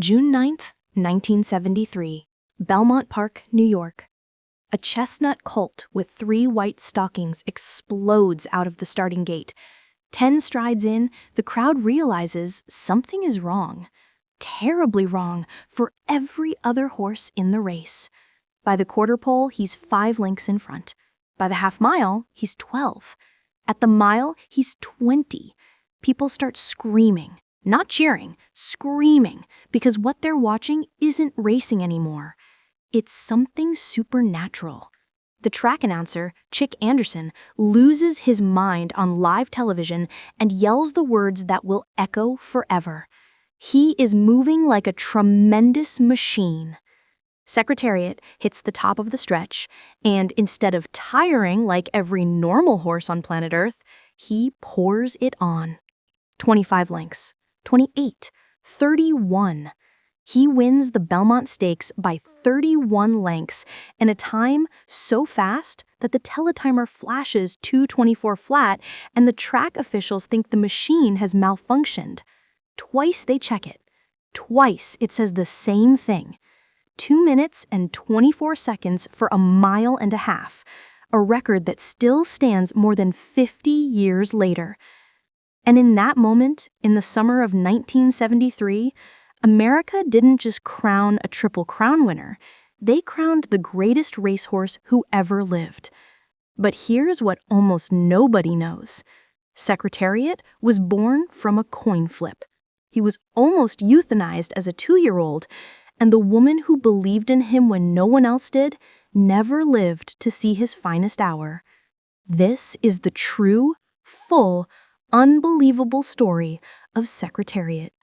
June 9th, 1973, Belmont Park, New York. A chestnut colt with 3 white stockings explodes out of the starting gate. 10 strides in, the crowd realizes something is wrong. Terribly wrong for every other horse in the race. By the quarter pole, he's 5 lengths in front. By the half mile, he's 12. At the mile, he's 20. People start screaming. Not cheering, screaming, because what they're watching isn't racing anymore. It's something supernatural. The track announcer, Chick Anderson, loses his mind on live television and yells the words that will echo forever. He is moving like a tremendous machine. Secretariat hits the top of the stretch, and instead of tiring like every normal horse on planet Earth, he pours it on. 25 lengths. 28, 31. He wins the Belmont Stakes by 31 lengths in a time so fast that the teletimer flashes 2:24 flat and the track officials think the machine has malfunctioned. Twice they check it. Twice it says the same thing. 2 minutes and 24 seconds for a mile and a half, a record that still stands more than 50 years later. And in that moment, in the summer of 1973, America didn't just crown a Triple Crown winner. They crowned the greatest racehorse who ever lived. But here's what almost nobody knows. Secretariat was born from a coin flip. He was almost euthanized as a 2-year-old, and the woman who believed in him when no one else did never lived to see his finest hour. This is the true, full, unbelievable story of Secretariat.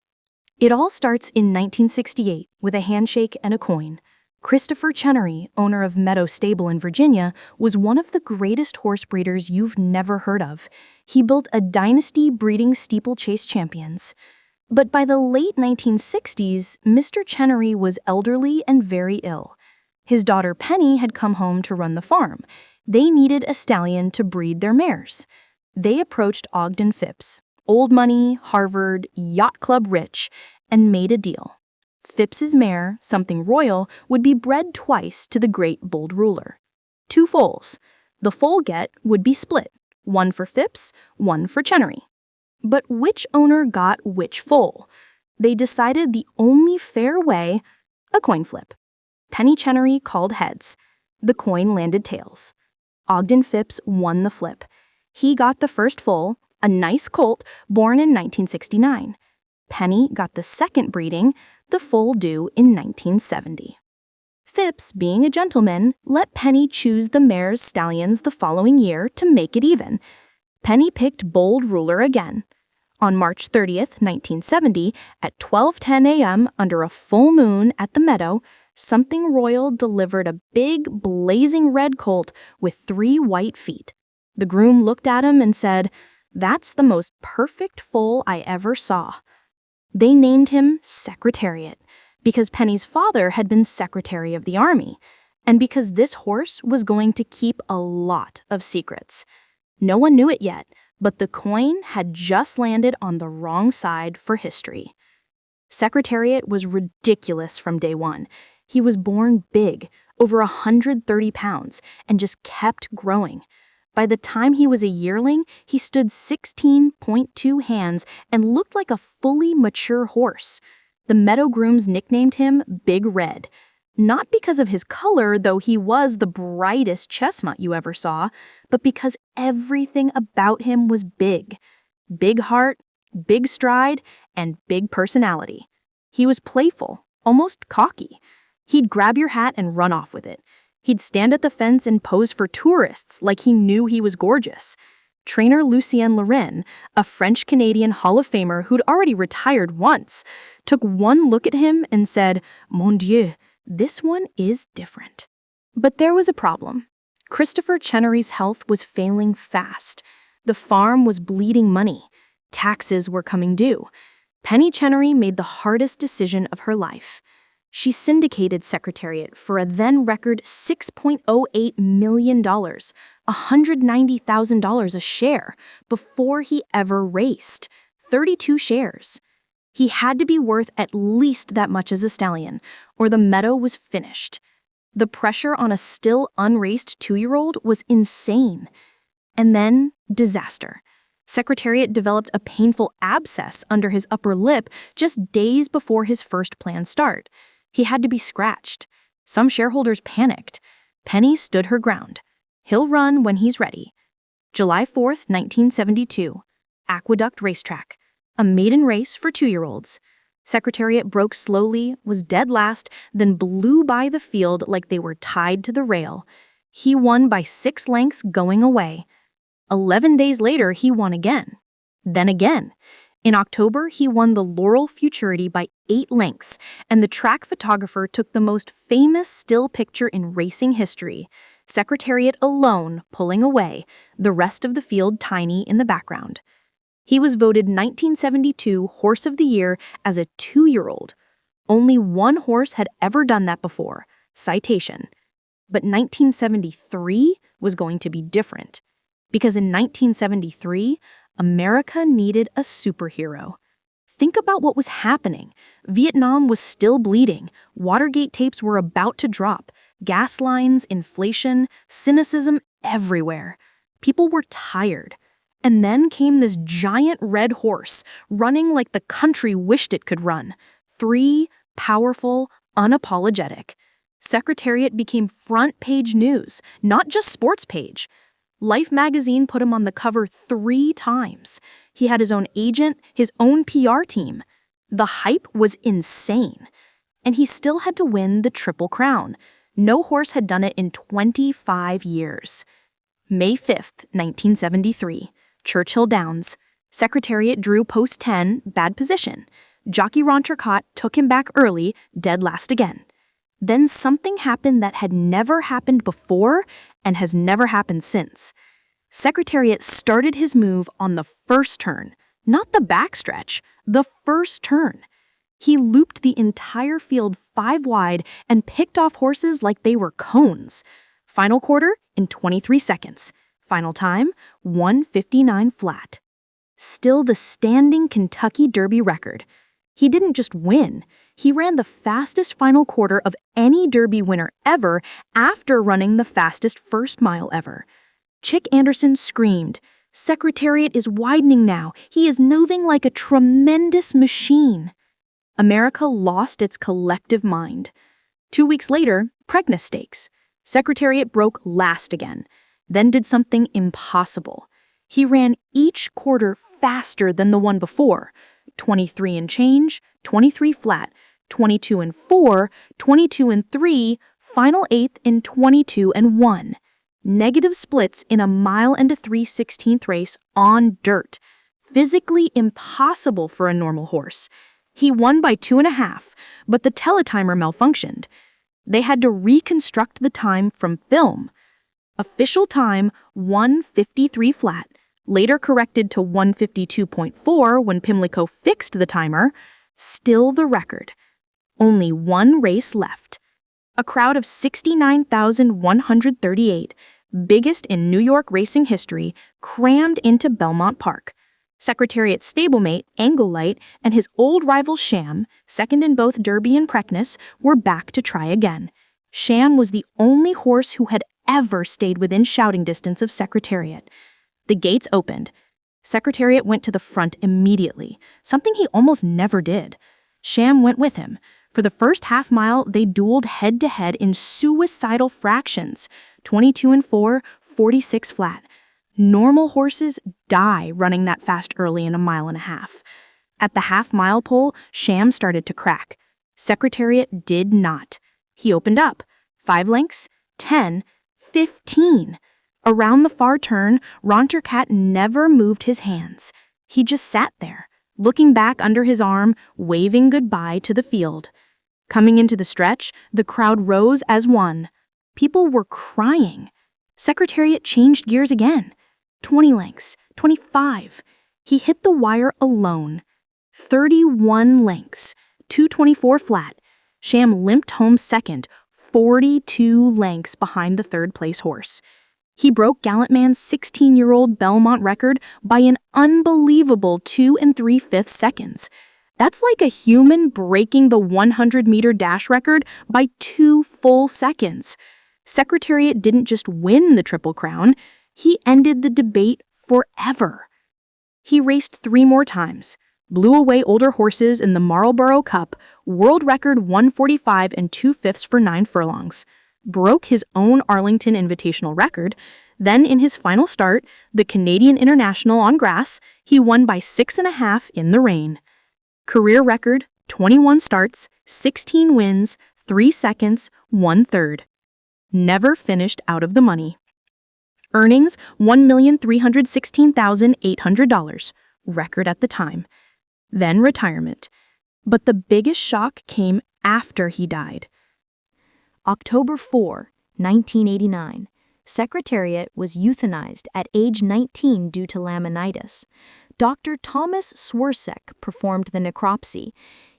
It all starts in 1968 with a handshake and a coin. Christopher Chenery, owner of Meadow Stable in Virginia, was one of the greatest horse breeders you've never heard of. He built a dynasty breeding steeplechase champions. But by the late 1960s, Mr. Chenery was elderly and very ill. His daughter Penny had come home to run the farm. They needed a stallion to breed their mares. They approached Ogden Phipps, old money, Harvard, yacht club rich, and made a deal. Phipps's mare, Something Royal, would be bred twice to the great bold ruler. 2 foals. The foal get would be split, 1 for Phipps, 1 for Chenery. But which owner got which foal? They decided the only fair way, a coin flip. Penny Chenery called heads. The coin landed tails. Ogden Phipps won the flip. He got the first foal, a nice colt born in 1969. Penny got the second breeding, the foal due in 1970. Phipps, being a gentleman, let Penny choose the mare's stallions the following year to make it even. Penny picked Bold Ruler again. On March 30th, 1970, at 12:10 a.m. under a full moon at the meadow, Something Royal delivered a big, blazing red colt with 3 white feet. The groom looked at him and said, "That's the most perfect foal I ever saw." They named him Secretariat because Penny's father had been Secretary of the Army, and because this horse was going to keep a lot of secrets. No one knew it yet, but the coin had just landed on the wrong side for history. Secretariat was ridiculous from day one. He was born big, over 130 pounds, and just kept growing. By the time he was a yearling, he stood 16.2 hands and looked like a fully mature horse. The meadow grooms nicknamed him Big Red, not because of his color, though he was the brightest chestnut you ever saw, but because everything about him was big. Big heart, big stride, and big personality. He was playful, almost cocky. He'd grab your hat and run off with it. He'd stand at the fence and pose for tourists like he knew he was gorgeous. Trainer Lucien Lorin, a French-Canadian Hall of Famer who'd already retired once, took one look at him and said, "Mon Dieu, this one is different." But there was a problem. Christopher Chenery's health was failing fast. The farm was bleeding money. Taxes were coming due. Penny Chenery made the hardest decision of her life. She syndicated Secretariat for a then-record $6.08 million, $190,000 a share, before he ever raced. 32 shares. He had to be worth at least that much as a stallion, or the meadow was finished. The pressure on a still unraced 2-year-old was insane. And then, disaster. Secretariat developed a painful abscess under his upper lip just days before his first planned start. He had to be scratched. Some shareholders panicked. Penny stood her ground. He'll run when he's ready. July 4th, 1972. Aqueduct Racetrack. A maiden race for 2-year-olds. Secretariat broke slowly, was dead last, then blew by the field like they were tied to the rail. He won by 6 lengths going away. 11 days later, he won again. Then again. In October, he won the Laurel Futurity by 8 lengths, and the track photographer took the most famous still picture in racing history. Secretariat alone pulling away, the rest of the field tiny in the background. He was voted 1972 Horse of the Year as a 2-year-old. Only one horse had ever done that before, Citation. But 1973 was going to be different. Because in 1973, America needed a superhero. Think about what was happening. Vietnam was still bleeding. Watergate tapes were about to drop. Gas lines, inflation, cynicism everywhere. People were tired. And then came this giant red horse, running like the country wished it could run. Free, powerful, unapologetic. Secretariat became front-page news, not just sports page. Life magazine put him on the cover 3 times. He had his own agent, his own PR team. The hype was insane. And he still had to win the Triple Crown. No horse had done it in 25 years. May 5th, 1973. Churchill Downs. Secretariat drew post 10, bad position. Jockey Ron Turcotte took him back early, dead last again. Then something happened that had never happened before and has never happened since. Secretariat started his move on the first turn, not the backstretch, the first turn. He looped the entire field 5 wide and picked off horses like they were cones. Final quarter in 23 seconds. Final time, 1:59 flat. Still the standing Kentucky Derby record. He didn't just win. He ran the fastest final quarter of any Derby winner ever after running the fastest first mile ever. Chick Anderson screamed, "Secretariat is widening now. He is moving like a tremendous machine." America lost its collective mind. 2 weeks later, Preakness Stakes. Secretariat broke last again, then did something impossible. He ran each quarter faster than the one before. 23 and change, 23 flat, 22 and 4, 22 and 3, final 8th in 22 and 1. Negative splits in a 1.3 race on dirt. Physically impossible for a normal horse. He won by 2.5, but the teletimer malfunctioned. They had to reconstruct the time from film. Official time 1:53 flat, later corrected to 1:52.4 when Pimlico fixed the timer. Still the record. Only one race left. A crowd of 69,138, biggest in New York racing history, crammed into Belmont Park. Secretariat stablemate, Anglelight, and his old rival Sham, second in both Derby and Preakness, were back to try again. Sham was the only horse who had ever stayed within shouting distance of Secretariat. The gates opened. Secretariat went to the front immediately, something he almost never did. Sham went with him. For the first half mile, they dueled head-to-head in suicidal fractions, 22 and 4, 46 flat. Normal horses die running that fast early in a 1.5 miles. At the half-mile pole, Sham started to crack. Secretariat did not. He opened up. 5 lengths, 10, 15. Around the far turn, Ron Turcotte never moved his hands. He just sat there, looking back under his arm, waving goodbye to the field. Coming into the stretch, the crowd rose as one. People were crying. Secretariat changed gears again. 20 lengths, 25. He hit the wire alone. 31 lengths, 2:24 flat. Sham limped home second, 42 lengths behind the third-place horse. He broke Gallant Man's 16-year-old Belmont record by an unbelievable 2 3/5 seconds. That's like a human breaking the 100-meter dash record by 2 full seconds. Secretariat didn't just win the Triple Crown, he ended the debate forever. He raced 3 more times, blew away older horses in the Marlborough Cup, world record 145 and 2/5 for 9 furlongs, broke his own Arlington Invitational record. Then in his final start, the Canadian International on grass, he won by 6.5 in the rain. Career record, 21 starts, 16 wins, 3 seconds, 1/3. Never finished out of the money. Earnings, $1,316,800, record at the time. Then retirement. But the biggest shock came after he died. October 4, 1989. Secretariat was euthanized at age 19 due to laminitis. Dr. Thomas Swirsek performed the necropsy.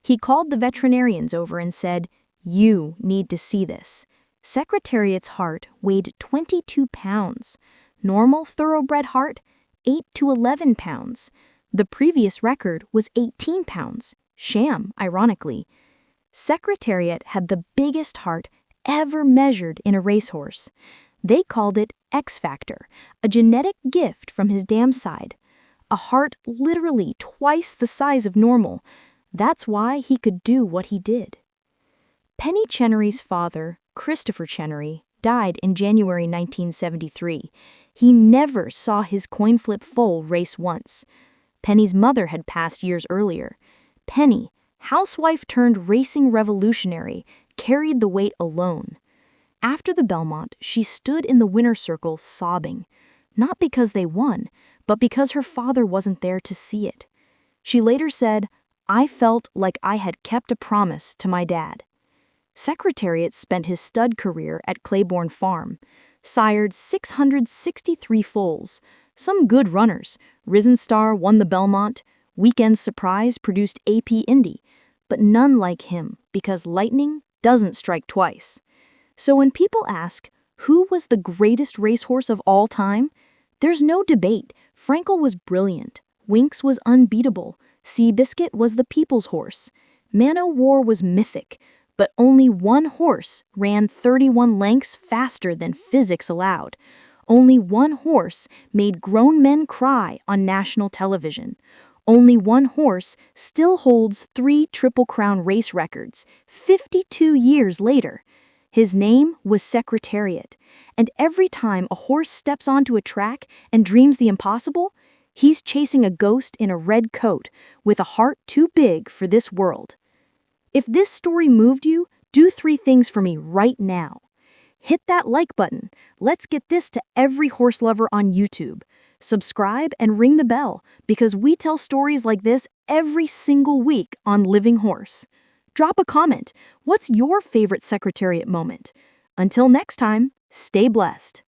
He called the veterinarians over and said, "You need to see this." Secretariat's heart weighed 22 pounds. Normal thoroughbred heart, 8 to 11 pounds. The previous record was 18 pounds, sham, ironically. Secretariat had the biggest heart ever measured in a racehorse. They called it X Factor, a genetic gift from his dam side. A heart literally twice the size of normal. That's why he could do what he did. Penny Chenery's father, Christopher Chenery, died in January 1973. He never saw his coin flip foal race once. Penny's mother had passed years earlier. Penny, housewife turned racing revolutionary, carried the weight alone. After the Belmont, she stood in the winner's circle sobbing, not because they won, but because her father wasn't there to see it. She later said, "I felt like I had kept a promise to my dad." Secretariat spent his stud career at Claiborne Farm, sired 663 foals, some good runners. Risen Star won the Belmont, Weekend Surprise produced AP Indy, but none like him because lightning doesn't strike twice. So when people ask, who was the greatest racehorse of all time? There's no debate. Frankel was brilliant. Winks was unbeatable. Seabiscuit was the people's horse. Man o' War was mythic, but only one horse ran 31 lengths faster than physics allowed. Only one horse made grown men cry on national television. Only one horse still holds 3 Triple Crown race records, 52 years later. His name was Secretariat, and every time a horse steps onto a track and dreams the impossible, he's chasing a ghost in a red coat with a heart too big for this world. If this story moved you, do 3 things for me right now. Hit that like button. Let's get this to every horse lover on YouTube. Subscribe and ring the bell because we tell stories like this every single week on Living Horse. Drop a comment. What's your favorite Secretariat moment? Until next time, stay blessed.